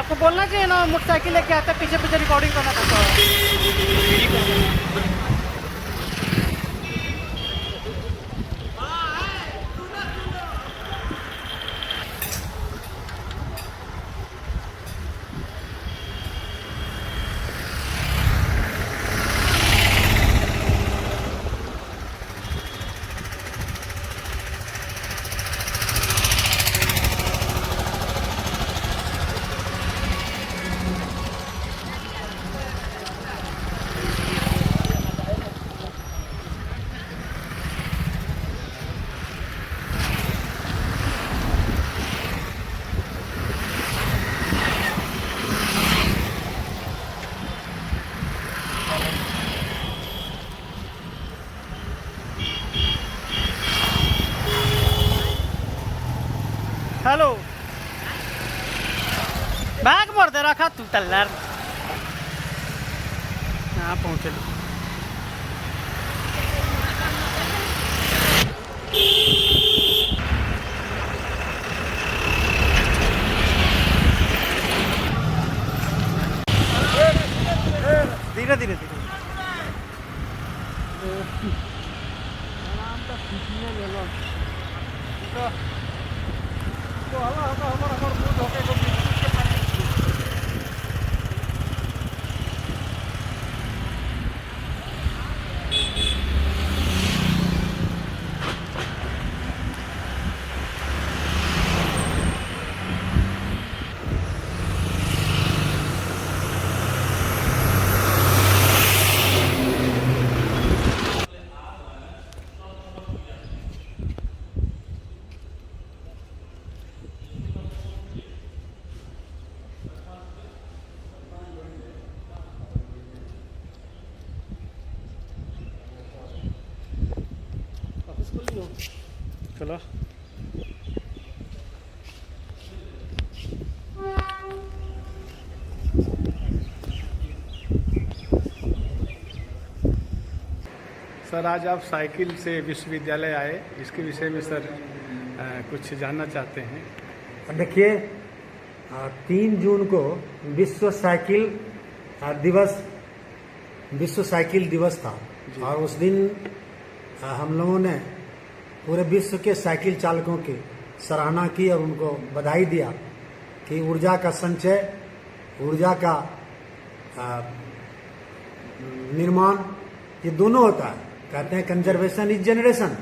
आपको बोलना चाहिए ना, मोटरसाइकिल लेके आता है, पीछे पीछे रिकॉर्डिंग करना पड़ता है। हेलो, बैग भर दे रखा तू तल्लर। यहाँ पहुँचे लो। धीरे धीरे धीरे आराम से खींचने ले लो। तो हमारा मूड हो गया। चलो सर, आज आप साइकिल से विश्वविद्यालय आए, इसके विषय में सर कुछ जानना चाहते हैं। देखिए, 3 जून को विश्व साइकिल दिवस था और उस दिन हम लोगों ने पूरे विश्व के साइकिल चालकों की सराहना की और उनको बधाई दिया कि ऊर्जा का संचय, ऊर्जा का निर्माण, ये दोनों होता है। कहते हैं कंजर्वेशन इज जनरेशन।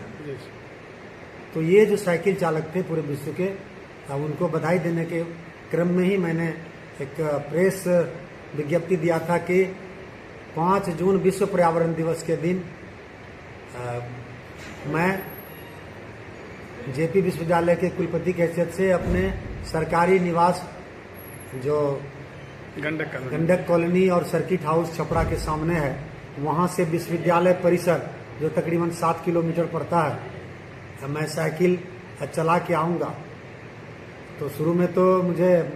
तो ये जो साइकिल चालक थे पूरे विश्व के, उनको बधाई देने के क्रम में ही मैंने एक प्रेस विज्ञप्ति दिया था कि 5 जून विश्व पर्यावरण दिवस के दिन मैं जेपी विश्वविद्यालय के कुलपति की हैसियत से अपने सरकारी निवास जो गंडक कॉलोनी और सर्किट हाउस छपरा के सामने है, वहां से विश्वविद्यालय परिसर जो तकरीबन 7 किलोमीटर पड़ता है, मैं साइकिल चला के आऊँगा। तो शुरू में तो मुझे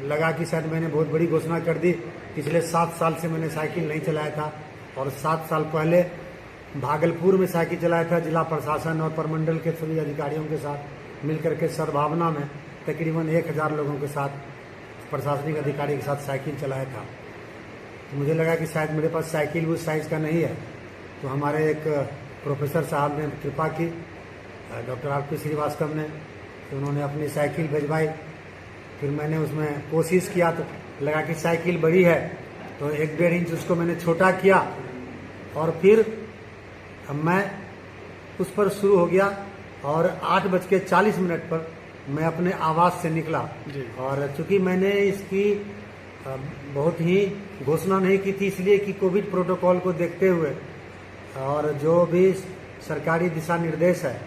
लगा कि शायद मैंने बहुत बड़ी घोषणा कर दी। पिछले 7 साल से मैंने साइकिल नहीं चलाया था और 7 साल पहले भागलपुर में साइकिल चलाया था, जिला प्रशासन और प्रमंडल के सभी अधिकारियों के साथ मिलकर के सद्भावना में तकरीबन 1000 लोगों के साथ, प्रशासनिक अधिकारी के साथ साइकिल चलाया था। तो मुझे लगा कि शायद मेरे पास साइकिल उस साइज का नहीं है। तो हमारे एक प्रोफेसर साहब ने कृपा की, डॉक्टर आर.पी. श्रीवास्तव ने, तो उन्होंने अपनी साइकिल भिजवाई। फिर मैंने उसमें कोशिश किया तो लगा कि साइकिल बड़ी है, तो 1-1.5 इंच उसको मैंने छोटा किया और फिर मैं उस पर शुरू हो गया और 8:40 पर मैं अपने आवास से निकला। और चूंकि मैंने इसकी बहुत ही घोषणा नहीं की थी, इसलिए कि कोविड प्रोटोकॉल को देखते हुए और जो भी सरकारी दिशा निर्देश है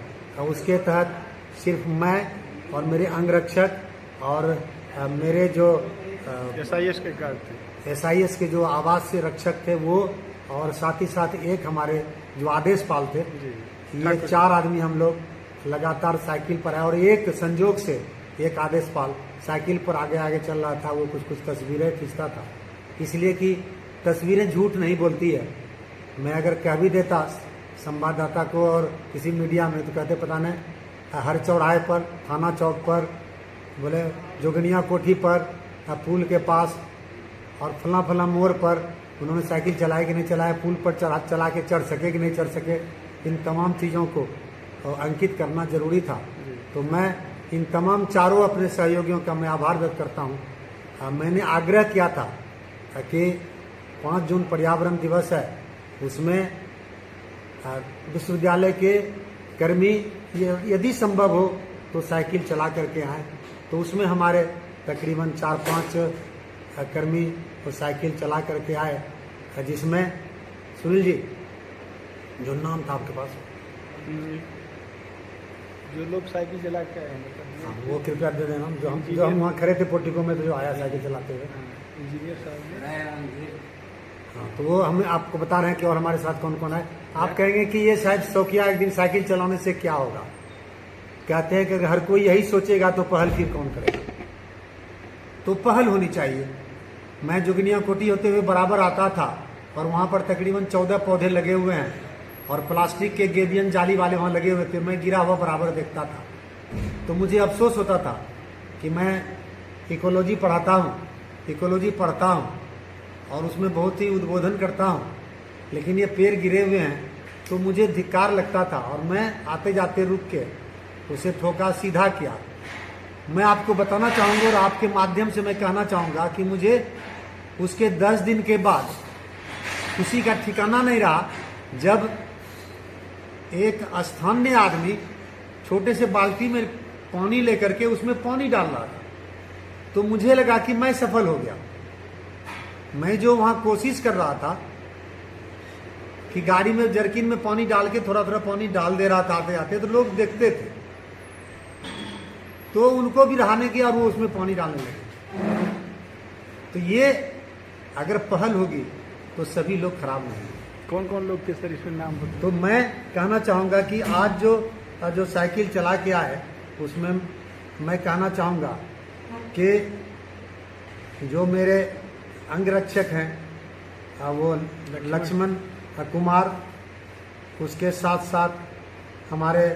उसके तहत सिर्फ मैं और मेरे अंगरक्षक और मेरे जो SIS के जो आवास से रक्षक थे वो, और साथ ही साथ एक हमारे जो आदेशपाल थे, ये 4 आदमी हम लोग लगातार साइकिल पर है। और एक संजोग से एक आदेशपाल साइकिल पर आगे आगे चल रहा था, वो कुछ तस्वीरें खींचता था, इसलिए कि तस्वीरें झूठ नहीं बोलती है। मैं अगर कह भी देता संवाददाता को और किसी मीडिया में, तो कहते पता नहीं हर चौराहे पर, थाना चौक पर, बोले जोगनिया कोठी पर, पुल के पास और फला फला मोड़ पर उन्होंने साइकिल चलाई कि नहीं चलाया, पुल पर चला के चढ़ सके कि नहीं चढ़ सके, इन तमाम चीज़ों को अंकित करना जरूरी था। तो मैं इन तमाम चारों अपने सहयोगियों का मैं आभार व्यक्त करता हूँ। मैंने आग्रह किया था कि 5 जून पर्यावरण दिवस है, उसमें विश्वविद्यालय के कर्मी यदि संभव हो तो साइकिल चला करके आए। तो उसमें हमारे तकरीबन 4-5 कर्मी वो साइकिल चला करके आए, जिसमें सुनील जी जो नाम था आपके पास, जो लोग साइकिल चला के आए हैं हाँ, वो कृपया दे देना। जो हम वहाँ खड़े थे पोर्टिको में, तो जो आया साइकिल चलाते हुए इंजीनियर साहब। हाँ, तो वो हमें आपको बता रहे हैं कि और हमारे साथ कौन कौन है। आप कहेंगे कि ये शायद शौकिया एक दिन साइकिल चलाने से क्या होगा। कहते हैं कि अगर हर कोई यही सोचेगा तो पहल फिर कौन करेगा। तो पहल होनी चाहिए। मैं जोगिनिया कोटी होते हुए बराबर आता था और वहाँ पर तकरीबन 14 पौधे लगे हुए हैं और प्लास्टिक के गेबियन जाली वाले वहाँ लगे हुए थे। मैं गिरा हुआ बराबर देखता था, तो मुझे अफसोस होता था कि मैं इकोलॉजी पढ़ाता हूँ और उसमें बहुत ही उद्बोधन करता हूँ, लेकिन ये पेड़ गिरे हुए हैं तो मुझे धिक्कार लगता था और मैं आते जाते रुक के उसे ठोका, सीधा किया। मैं आपको बताना चाहूँगा और आपके माध्यम से मैं कहना चाहूँगा कि मुझे उसके 10 दिन के बाद खुशी का ठिकाना नहीं रहा, जब एक स्थानीय आदमी छोटे से बाल्टी में पानी लेकर के उसमें पानी डाल रहा था। तो मुझे लगा कि मैं सफल हो गया। मैं जो वहां कोशिश कर रहा था कि गाड़ी में जर्किन में पानी डाल के थोड़ा थोड़ा पानी डाल दे रहा था आते आते, तो लोग देखते थे, तो उनको भी रहाने की और वो उसमें पानी डालने लगे। तो ये अगर पहल होगी तो सभी लोग खराब नहीं होंगे। कौन कौन लोग के सर इसमें नाम बताइए। तो मैं कहना चाहूँगा कि आज जो साइकिल चला के आए उसमें मैं कहना चाहूँगा कि जो मेरे अंगरक्षक हैं वो लक्ष्मण कुमार, उसके साथ साथ हमारे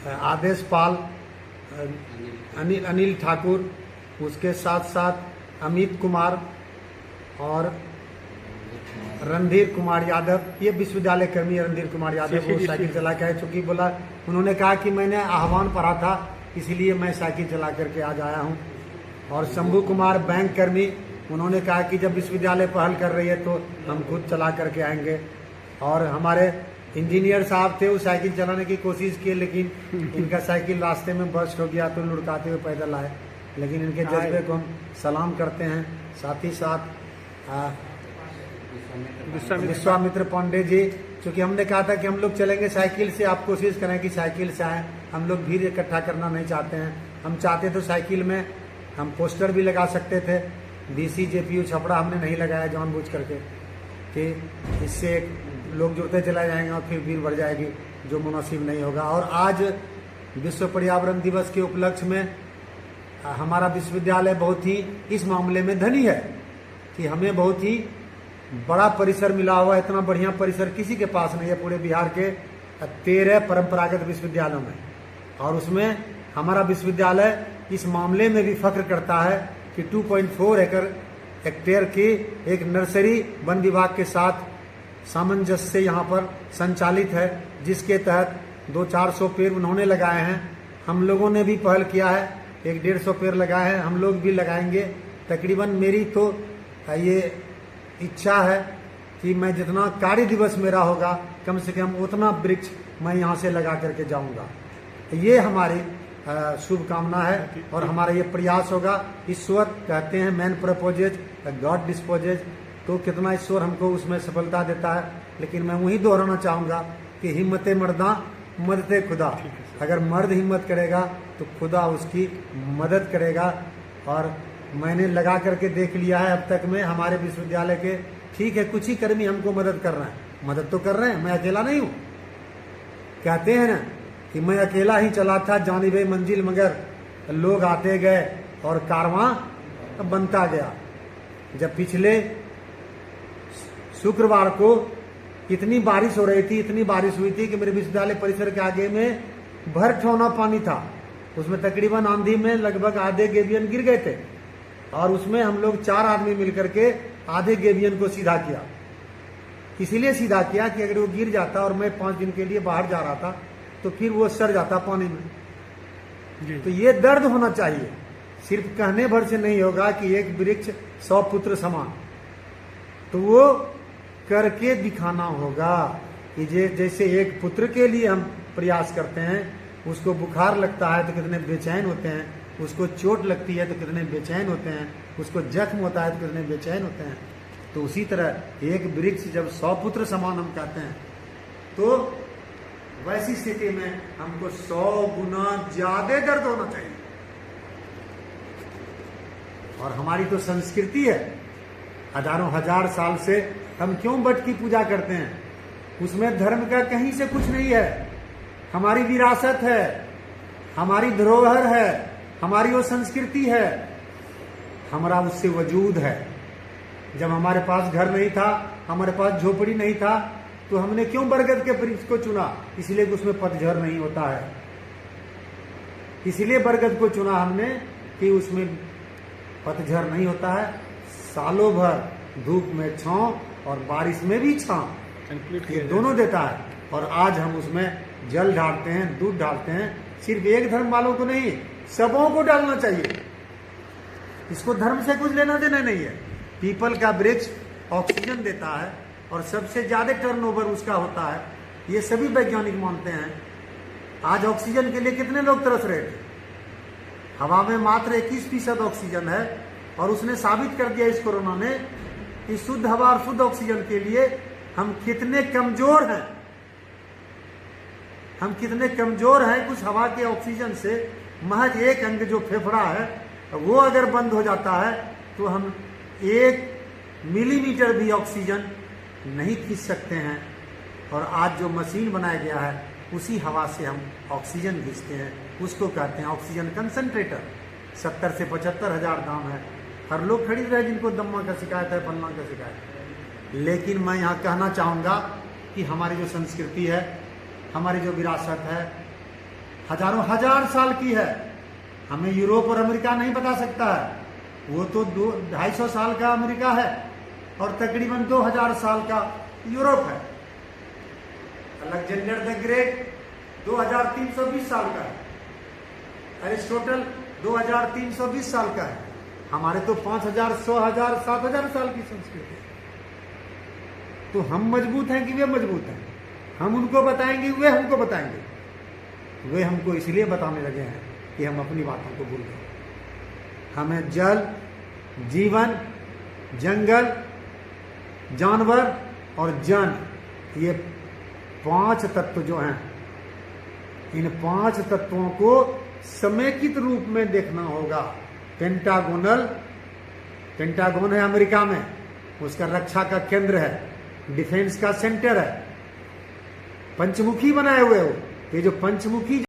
आदेश पाल, अनिल ठाकुर, उसके साथ साथ अमित कुमार और रणधीर कुमार यादव, ये विश्वविद्यालय कर्मी रणधीर कुमार यादव वो साइकिल चला के आए। चूँकि बोला, उन्होंने कहा कि मैंने आह्वान पढ़ा था इसलिए मैं साइकिल चला करके आज आया हूँ। और शंभू कुमार बैंक कर्मी, उन्होंने कहा कि जब विश्वविद्यालय पहल कर रही है तो हम खुद चला करके आएंगे। और हमारे इंजीनियर साहब थे, वो साइकिल चलाने की कोशिश किए, लेकिन इनका साइकिल रास्ते में बस्ट हो गया तो लुढ़काते हुए पैदल आए। लेकिन इनके जज्बे को हम सलाम करते हैं। साथ ही साथ विश्वामित्र पांडे जी, क्योंकि हमने कहा था कि हम लोग चलेंगे साइकिल से, आप कोशिश करें कि साइकिल से आए। हम लोग भीड़ इकट्ठा करना नहीं चाहते हैं। हम चाहते तो साइकिल में हम पोस्टर भी लगा सकते थे। BC JPU छपड़ा हमने नहीं लगाया जानबूझ करके, कि इससे लोग जुड़ते चला जाएंगे और फिर भीड़ बढ़ जाएगी, जो मुनासिब नहीं होगा। और आज विश्व पर्यावरण दिवस के उपलक्ष्य में हमारा विश्वविद्यालय बहुत ही इस मामले में धनी है कि हमें बहुत ही बड़ा परिसर मिला हुआ। इतना बढ़िया परिसर किसी के पास नहीं है पूरे बिहार के 13 परंपरागत विश्वविद्यालयों में। और उसमें हमारा विश्वविद्यालय इस मामले में भी फख्र करता है कि 2.4 हेक्टेयर की एक नर्सरी वन विभाग के साथ सामंजस्य से यहाँ पर संचालित है, जिसके तहत 200-400 पेड़ उन्होंने लगाए हैं। हम लोगों ने भी पहल किया है, 100-150 पेड़ लगाए हैं, हम लोग भी लगाएंगे। तकरीबन मेरी तो ये इच्छा है कि मैं जितना कार्य दिवस मेरा होगा, कम से कम उतना वृक्ष मैं यहाँ से लगा करके जाऊँगा। ये हमारी शुभकामना है और हमारा ये प्रयास होगा। ईश्वर कहते हैं मैन प्रपोजेज गॉड डिस्पोजेज, तो कितना ईश्वर हमको उसमें सफलता देता है। लेकिन मैं वही दोहराना चाहूँगा कि हिम्मते मर्दा मददे खुदा। अगर मर्द हिम्मत करेगा तो खुदा उसकी मदद करेगा। और मैंने लगा करके देख लिया है अब तक में हमारे विश्वविद्यालय के, ठीक है कुछ ही कर्मी हमको मदद कर रहे हैं, मदद तो कर रहे हैं, मैं अकेला नहीं हूँ। कहते हैं ना कि मैं अकेला ही चला था जानिबे मंजिल, मगर लोग आते गए और कारवां बनता गया। जब पिछले शुक्रवार को इतनी बारिश हो रही थी, इतनी बारिश हुई थी कि मेरे विश्वविद्यालय परिसर के आगे में भर ठौना पानी था। उसमें तकरीबन आंधी में लगभग आधे गेबियन गिर गए थे। और उसमें हम लोग 4 आदमी मिलकर के आधे गेवियन को सीधा किया। इसीलिए सीधा किया कि अगर वो गिर जाता और मैं 5 दिन के लिए बाहर जा रहा था तो फिर वो सड़ जाता पानी में। जी। तो ये दर्द होना चाहिए, सिर्फ कहने भर से नहीं होगा कि एक वृक्ष 100 पुत्र समान, तो वो करके दिखाना होगा कि जैसे एक पुत्र के लिए हम प्रयास करते हैं, उसको बुखार लगता है तो कितने बेचैन होते हैं, उसको चोट लगती है तो कितने बेचैन होते हैं, उसको जख्म होता है तो कितने बेचैन होते हैं, तो उसी तरह एक वृक्ष जब 100 पुत्र समान हम कहते हैं, तो वैसी स्थिति में हमको 100 गुना ज्यादा दर्द होना चाहिए। और हमारी तो संस्कृति है, हजारों हजार साल से हम क्यों वट की पूजा करते हैं? उसमें धर्म का कहीं से कुछ नहीं है, हमारी विरासत है, हमारी धरोहर है, हमारी वो संस्कृति है, हमारा उससे वजूद है। जब हमारे पास घर नहीं था, हमारे पास झोपड़ी नहीं था, तो हमने क्यों बरगद के वृक्ष को चुना? इसलिए कि उसमें पतझड़ नहीं होता है, इसलिए बरगद को चुना हमने कि उसमें पतझड़ नहीं होता है, सालों भर धूप में छांव और बारिश में भी छांव, ये दोनों देता है। और आज हम उसमें जल डालते हैं, दूध डालते हैं, सिर्फ एक धर्म वालों को नहीं, सबों को डालना चाहिए। इसको धर्म से कुछ लेना देना नहीं है। पीपल का वृक्ष ऑक्सीजन देता है और सबसे ज्यादा टर्नओवर उसका होता है, ये सभी वैज्ञानिक मानते हैं। आज ऑक्सीजन के लिए कितने लोग तरस रहे थे? हवा में मात्र 21% ऑक्सीजन है, और उसने साबित कर दिया इस कोरोना ने कि शुद्ध हवा और शुद्ध ऑक्सीजन के लिए हम कितने कमजोर हैं, हम कितने कमजोर हैं। कुछ हवा के ऑक्सीजन से महज एक अंग जो फेफड़ा है, वो अगर बंद हो जाता है तो हम 1 मिलीमीटर भी ऑक्सीजन नहीं खींच सकते हैं। और आज जो मशीन बनाया गया है, उसी हवा से हम ऑक्सीजन खींचते हैं, उसको कहते हैं ऑक्सीजन कंसंट्रेटर। 70 से 75 हजार दाम है, हर लोग खरीद रहे हैं जिनको दम्मा का शिकायत है, पन्ना का शिकायत है। लेकिन मैं यहाँ कहना चाहूँगा कि हमारी जो संस्कृति है, हमारी जो विरासत है, हजारों हजार साल की है। हमें यूरोप और अमेरिका नहीं बता सकता है, वो तो 250 साल का अमेरिका है और तकरीबन 2000 साल का यूरोप है। अलेक्जेंडर द ग्रेट 2320 साल का है, अरिस्टोटल 2320 साल का है। हमारे तो 5000, 100,000, 7000 साल की संस्कृति है। तो हम मजबूत हैं कि वे मजबूत हैं? हम उनको बताएंगे, वे हमको बताएंगे। वे हमको इसलिए बताने लगे हैं कि हम अपनी बातों को भूल गए। हमें जल, जीवन, जंगल, जानवर और जन, ये 5 तत्व जो हैं, इन 5 तत्वों को समेकित रूप में देखना होगा। पेंटागन है अमेरिका में, उसका रक्षा का केंद्र है, डिफेंस का सेंटर है, पंचमुखी बनाए हुए हो। ये जो पंचमुखी